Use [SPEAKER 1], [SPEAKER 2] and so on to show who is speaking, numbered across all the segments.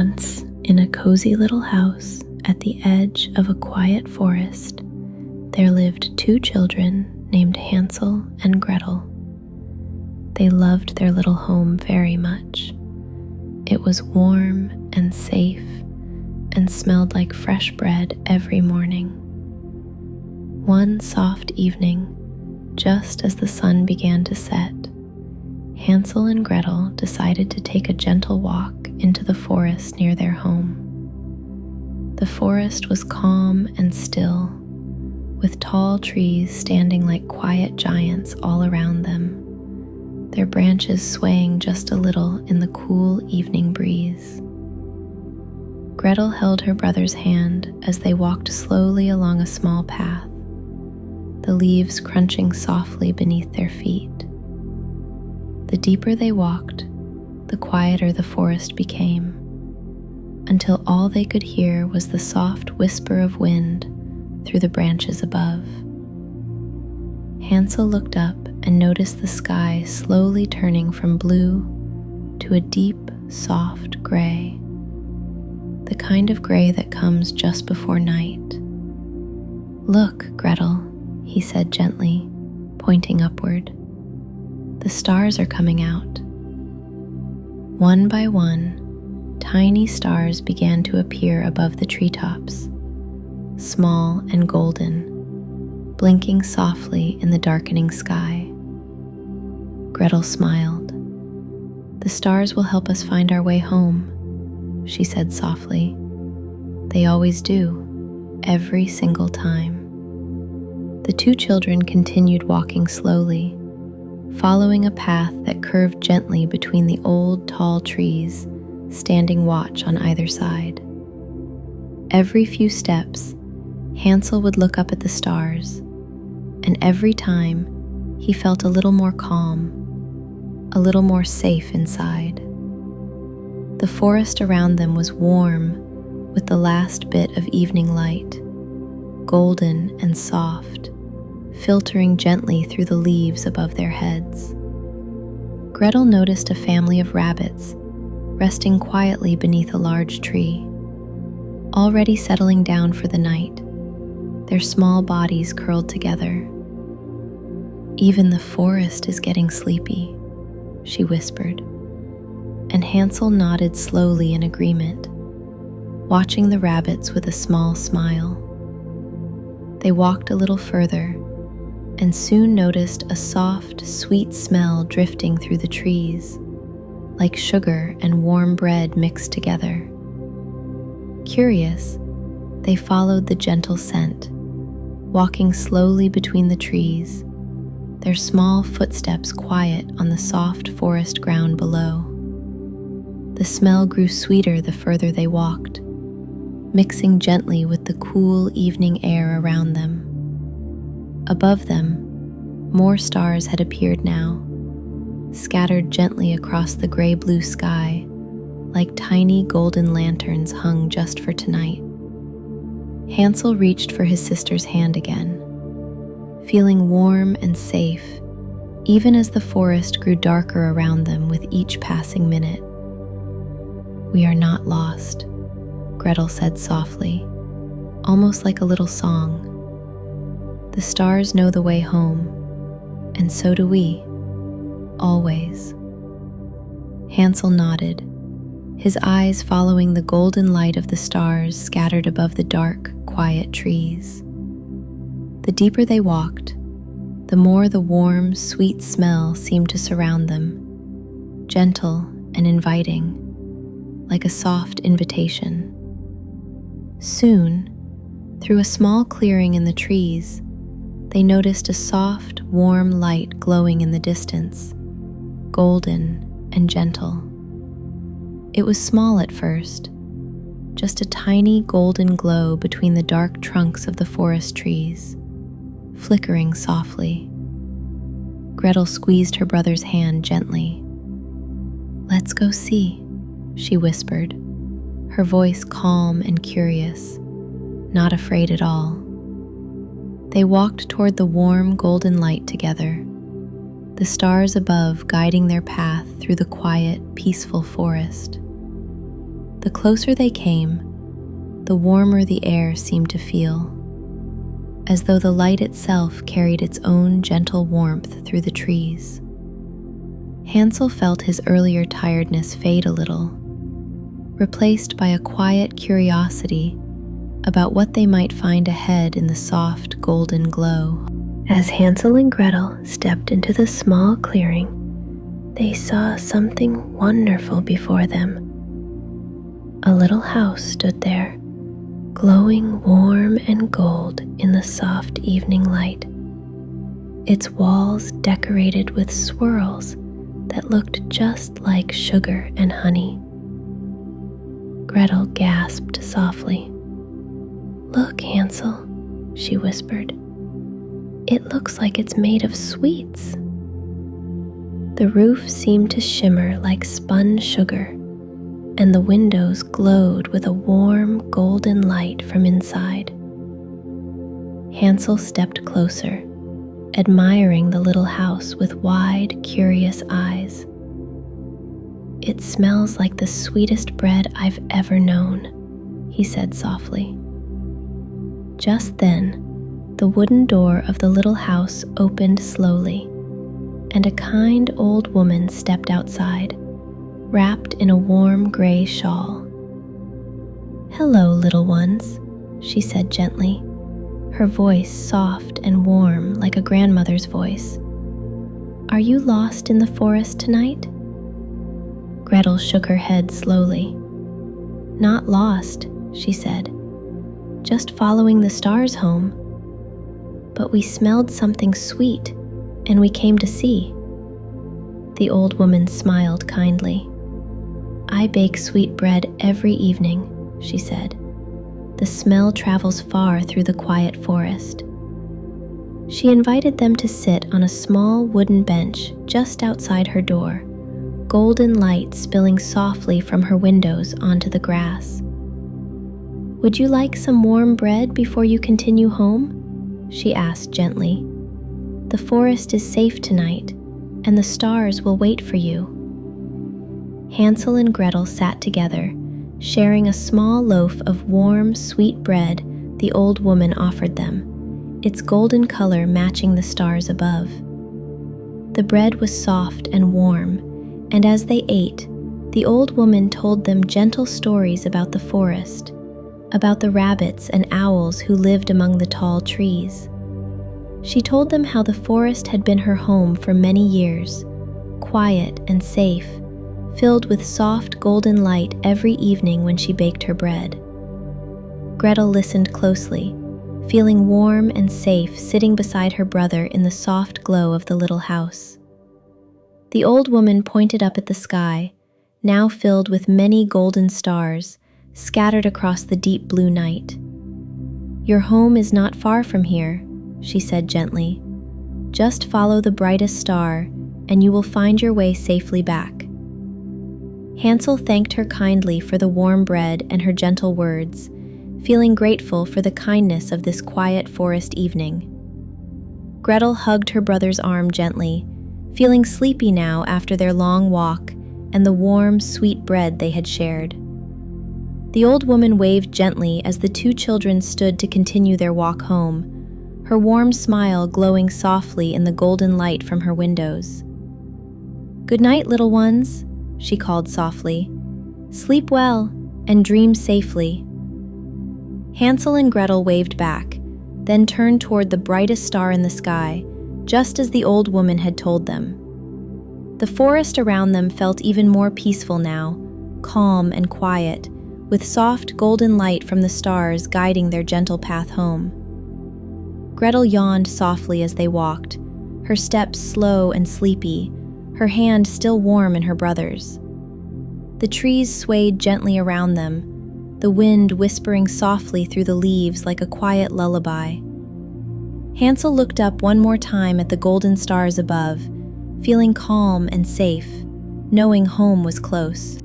[SPEAKER 1] Once, in a cozy little house at the edge of a quiet forest, there lived two children named Hansel and Gretel. They loved their little home very much. It was warm and safe and smelled like fresh bread every morning. One soft evening, just as the sun began to set, Hansel and Gretel decided to take a gentle walk into the forest near their home. The forest was calm and still, with tall trees standing like quiet giants all around them, their branches swaying just a little in the cool evening breeze. Gretel held her brother's hand as they walked slowly along a small path, the leaves crunching softly beneath their feet. The deeper they walked, the quieter the forest became, until all they could hear was the soft whisper of wind through the branches above. Hansel looked up and noticed the sky slowly turning from blue to a deep, soft gray, the kind of gray that comes just before night. "Look, Gretel," he said gently, pointing upward. "The stars are coming out." One by one, tiny stars began to appear above the treetops, small and golden, blinking softly in the darkening sky. Gretel smiled. "The stars will help us find our way home," she said softly. "They always do, every single time." The two children continued walking slowly, following a path that curved gently between the old, tall trees, standing watch on either side. Every few steps, Hansel would look up at the stars, and every time he felt a little more calm, a little more safe inside. The forest around them was warm with the last bit of evening light, golden and soft, filtering gently through the leaves above their heads. Gretel noticed a family of rabbits resting quietly beneath a large tree, already settling down for the night, their small bodies curled together. "Even the forest is getting sleepy," she whispered, and Hansel nodded slowly in agreement, watching the rabbits with a small smile. They walked a little further and soon noticed a soft, sweet smell drifting through the trees, like sugar and warm bread mixed together. Curious, they followed the gentle scent, walking slowly between the trees, their small footsteps quiet on the soft forest ground below. The smell grew sweeter the further they walked, mixing gently with the cool evening air around them. Above them, more stars had appeared now, scattered gently across the gray-blue sky, like tiny golden lanterns hung just for tonight. Hansel reached for his sister's hand again, feeling warm and safe, even as the forest grew darker around them with each passing minute. "We are not lost," Gretel said softly, almost like a little song. "The stars know the way home, and so do we, always." Hansel nodded, his eyes following the golden light of the stars scattered above the dark, quiet trees. The deeper they walked, the more the warm, sweet smell seemed to surround them, gentle and inviting, like a soft invitation. Soon, through a small clearing in the trees, they noticed a soft, warm light glowing in the distance, golden and gentle. It was small at first, just a tiny golden glow between the dark trunks of the forest trees, flickering softly. Gretel squeezed her brother's hand gently. "Let's go see," she whispered, her voice calm and curious, not afraid at all. They walked toward the warm golden light together, the stars above guiding their path through the quiet, peaceful forest. The closer they came, the warmer the air seemed to feel, as though the light itself carried its own gentle warmth through the trees. Hansel felt his earlier tiredness fade a little, replaced by a quiet curiosity about what they might find ahead in the soft golden glow. As Hansel and Gretel stepped into the small clearing, they saw something wonderful before them. A little house stood there, glowing warm and gold in the soft evening light, its walls decorated with swirls that looked just like sugar and honey. Gretel gasped softly. "Look, Hansel," she whispered. "It looks like it's made of sweets." The roof seemed to shimmer like spun sugar, and the windows glowed with a warm golden light from inside. Hansel stepped closer, admiring the little house with wide, curious eyes. "It smells like the sweetest bread I've ever known," he said softly. Just then, the wooden door of the little house opened slowly, and a kind old woman stepped outside, wrapped in a warm gray shawl. "Hello, little ones," she said gently, her voice soft and warm like a grandmother's voice. "Are you lost in the forest tonight?" Gretel shook her head slowly. "Not lost," she said, "just following the stars home. But we smelled something sweet, and we came to see." The old woman smiled kindly. "I bake sweet bread every evening," she said. "The smell travels far through the quiet forest." She invited them to sit on a small wooden bench just outside her door, golden light spilling softly from her windows onto the grass. "Would you like some warm bread before you continue home?" she asked gently. "The forest is safe tonight, and the stars will wait for you." Hansel and Gretel sat together, sharing a small loaf of warm, sweet bread the old woman offered them, its golden color matching the stars above. The bread was soft and warm, and as they ate, the old woman told them gentle stories about the forest, about the rabbits and owls who lived among the tall trees. She told them how the forest had been her home for many years, quiet and safe, filled with soft golden light every evening when she baked her bread. Gretel listened closely, feeling warm and safe sitting beside her brother in the soft glow of the little house. The old woman pointed up at the sky, now filled with many golden stars, scattered across the deep blue night. "Your home is not far from here," she said gently. "Just follow the brightest star, and you will find your way safely back." Hansel thanked her kindly for the warm bread and her gentle words, feeling grateful for the kindness of this quiet forest evening. Gretel hugged her brother's arm gently, feeling sleepy now after their long walk and the warm, sweet bread they had shared. The old woman waved gently as the two children stood to continue their walk home, her warm smile glowing softly in the golden light from her windows. "Good night, little ones," she called softly. "Sleep well and dream safely." Hansel and Gretel waved back, then turned toward the brightest star in the sky, just as the old woman had told them. The forest around them felt even more peaceful now, calm and quiet, with soft golden light from the stars guiding their gentle path home. Gretel yawned softly as they walked, her steps slow and sleepy, her hand still warm in her brother's. The trees swayed gently around them, the wind whispering softly through the leaves like a quiet lullaby. Hansel looked up one more time at the golden stars above, feeling calm and safe, knowing home was close.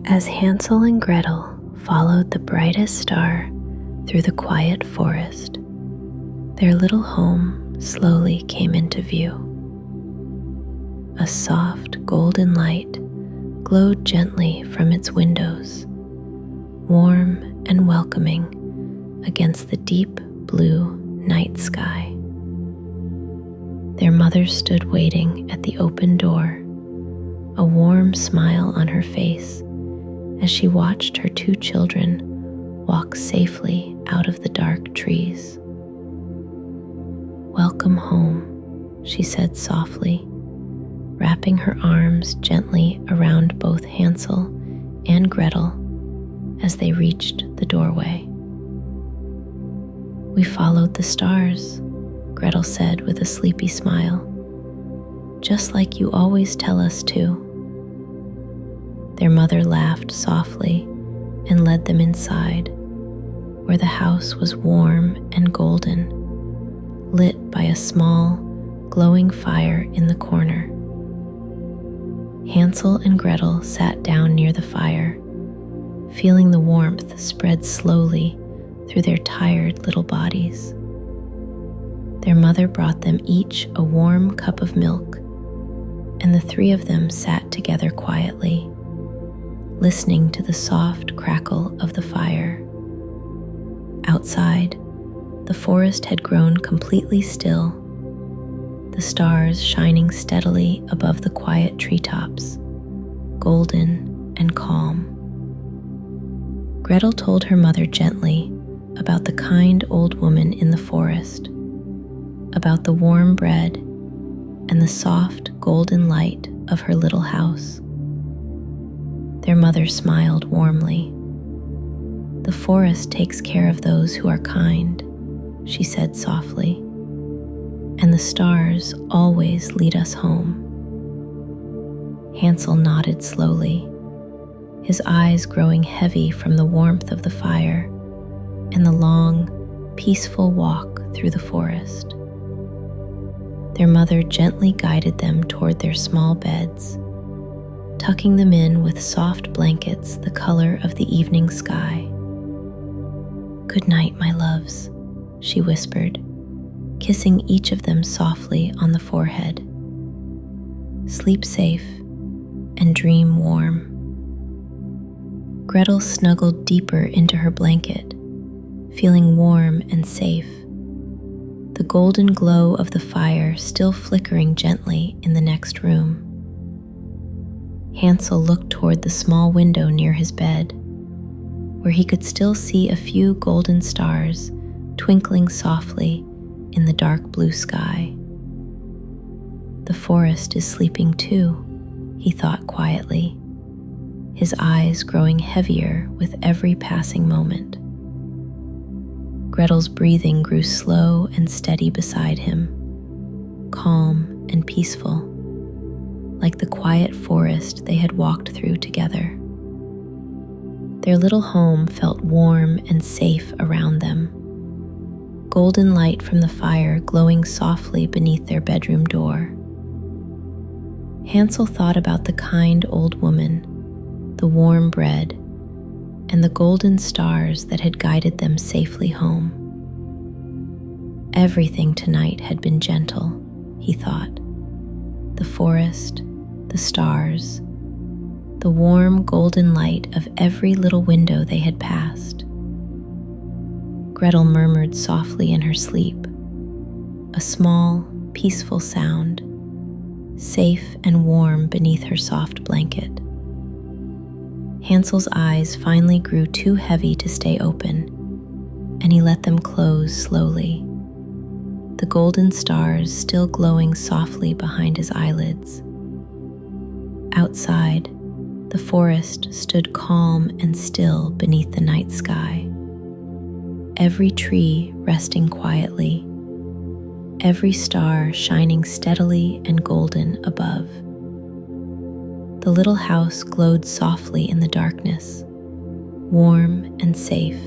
[SPEAKER 1] As Hansel and Gretel followed the brightest star through the quiet forest, their little home slowly came into view. A soft golden light glowed gently from its windows, warm and welcoming against the deep blue night sky. Their mother stood waiting at the open door, a warm smile on her face as she watched her two children walk safely out of the dark trees. "Welcome home," she said softly, wrapping her arms gently around both Hansel and Gretel as they reached the doorway. "We followed the stars," Gretel said with a sleepy smile, "just like you always tell us to." Their mother laughed softly and led them inside, where the house was warm and golden, lit by a small, glowing fire in the corner. Hansel and Gretel sat down near the fire, feeling the warmth spread slowly through their tired little bodies. Their mother brought them each a warm cup of milk, and the three of them sat together quietly, listening to the soft crackle of the fire. Outside, the forest had grown completely still, the stars shining steadily above the quiet treetops, golden and calm. Gretel told her mother gently about the kind old woman in the forest, about the warm bread and the soft golden light of her little house. Their mother smiled warmly. "The forest takes care of those who are kind," she said softly, "and the stars always lead us home." Hansel nodded slowly, his eyes growing heavy from the warmth of the fire and the long, peaceful walk through the forest. Their mother gently guided them toward their small beds, tucking them in with soft blankets the color of the evening sky. "Good night, my loves," she whispered, kissing each of them softly on the forehead. "Sleep safe and dream warm." Gretel snuggled deeper into her blanket, feeling warm and safe, the golden glow of the fire still flickering gently in the next room. Hansel looked toward the small window near his bed, where he could still see a few golden stars twinkling softly in the dark blue sky. "The forest is sleeping too," he thought quietly, his eyes growing heavier with every passing moment. Gretel's breathing grew slow and steady beside him, calm and peaceful, like the quiet forest they had walked through together. Their little home felt warm and safe around them, golden light from the fire glowing softly beneath their bedroom door. Hansel thought about the kind old woman, the warm bread, and the golden stars that had guided them safely home. Everything tonight had been gentle, he thought. The forest, the stars, the warm golden light of every little window they had passed. Gretel murmured softly in her sleep, a small, peaceful sound, safe and warm beneath her soft blanket. Hansel's eyes finally grew too heavy to stay open, and he let them close slowly, the golden stars still glowing softly behind his eyelids. Outside, the forest stood calm and still beneath the night sky, every tree resting quietly, every star shining steadily and golden above. The little house glowed softly in the darkness, warm and safe,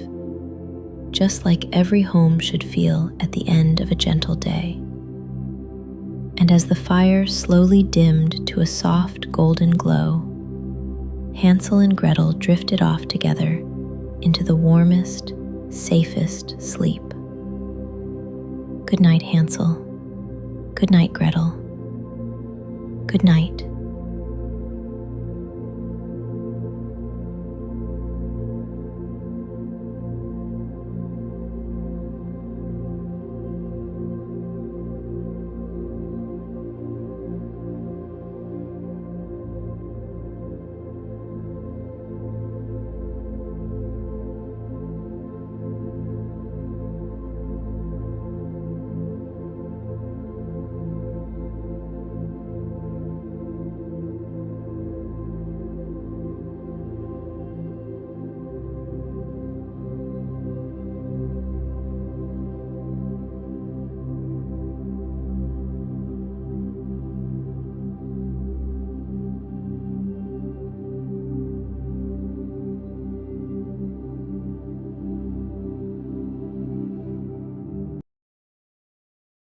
[SPEAKER 1] just like every home should feel at the end of a gentle day. And as the fire slowly dimmed to a soft golden glow, Hansel and Gretel drifted off together into the warmest, safest sleep. "Good night, Hansel," Good night, Gretel. Good night.